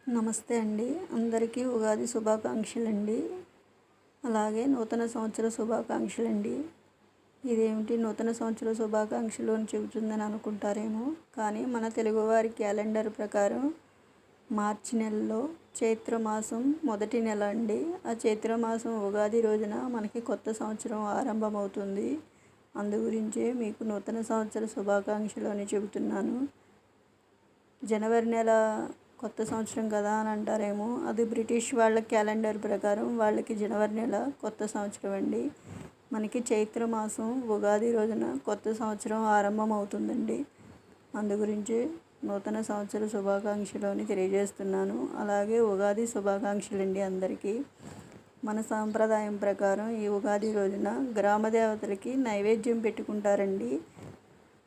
నమస్తే అండి. అందరికీ ఉగాది శుభాకాంక్షలండి. అలాగే నూతన సంవత్సర శుభాకాంక్షలండి. ఇదేమిటి నూతన సంవత్సర శుభాకాంక్షలు అని చెబుతుందని అనుకుంటారేమో, కానీ మన తెలుగువారి క్యాలెండర్ ప్రకారం మార్చి నెలలో చైత్రమాసం మొదటి నెల అండి. ఆ చైత్రమాసం ఉగాది రోజున మనకి కొత్త సంవత్సరం ఆరంభమవుతుంది. అందు గురించే మీకు నూతన సంవత్సర శుభాకాంక్షలు అని చెబుతున్నాను. జనవరి నెల కొత్త సంవత్సరం కదా అని అంటారేమో, అది బ్రిటిష్ వాళ్ళ క్యాలెండర్ ప్రకారం వాళ్ళకి జనవరి నెల కొత్త సంవత్సరం అండి. మనకి చైత్ర మాసం ఉగాది రోజున కొత్త సంవత్సరం ఆరంభం అవుతుందండి. అందు గురించి నూతన సంవత్సర శుభాకాంక్షలు అని తెలియజేస్తున్నాను. అలాగే ఉగాది శుభాకాంక్షలు అండి అందరికీ. మన సాంప్రదాయం ప్రకారం ఈ ఉగాది రోజున గ్రామ దేవతలకి నైవేద్యం పెట్టుకుంటారండి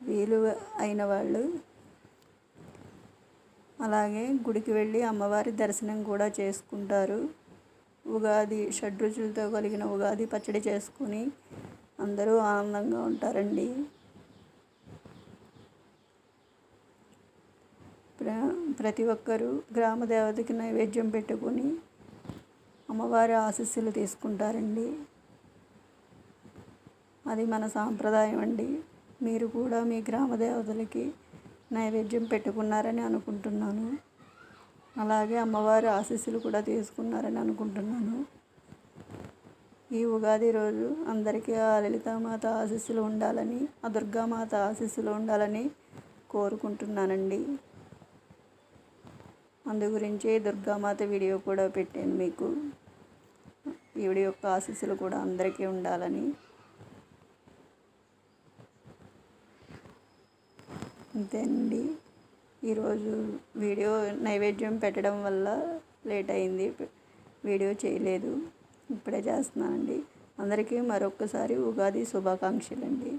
వీలు అయిన వాళ్ళు. అలాగే గుడికి వెళ్ళి అమ్మవారి దర్శనం కూడా చేసుకుంటారు. ఉగాది షడ్రుచులతో కలిగిన ఉగాది పచ్చడి చేసుకుని అందరూ ఆనందంగా ఉంటారండి. ప్రతి ఒక్కరూ గ్రామ దేవతకి నైవేద్యం పెట్టుకొని అమ్మవారి ఆశీస్సులు తీసుకుంటారండి. అది మన సాంప్రదాయం అండి. మీరు కూడా మీ గ్రామ దేవతలకి నైవేద్యం పెట్టుకున్నారని అనుకుంటున్నాను. అలాగే అమ్మవారి ఆశీస్సులు కూడా తీసుకున్నారని అనుకుంటున్నాను. ఈ ఉగాది రోజు అందరికీ ఆ లలితామాత ఆశీస్సులు ఉండాలని, ఆ దుర్గామాత ఆశీస్సులు ఉండాలని కోరుకుంటున్నానండి. అందు గురించి దుర్గామాత వీడియో కూడా పెట్టాను మీకు. ఈవిడ యొక్క ఆశీస్సులు కూడా అందరికీ ఉండాలని. అంతేనండి. ఈరోజు వీడియో నైవేద్యం పెట్టడం వల్ల లేట్ అయింది, వీడియో చేయలేదు. ఇప్పుడే చేస్తున్నానండి. అందరికీ మరొక్కసారి ఉగాది శుభాకాంక్షలండి.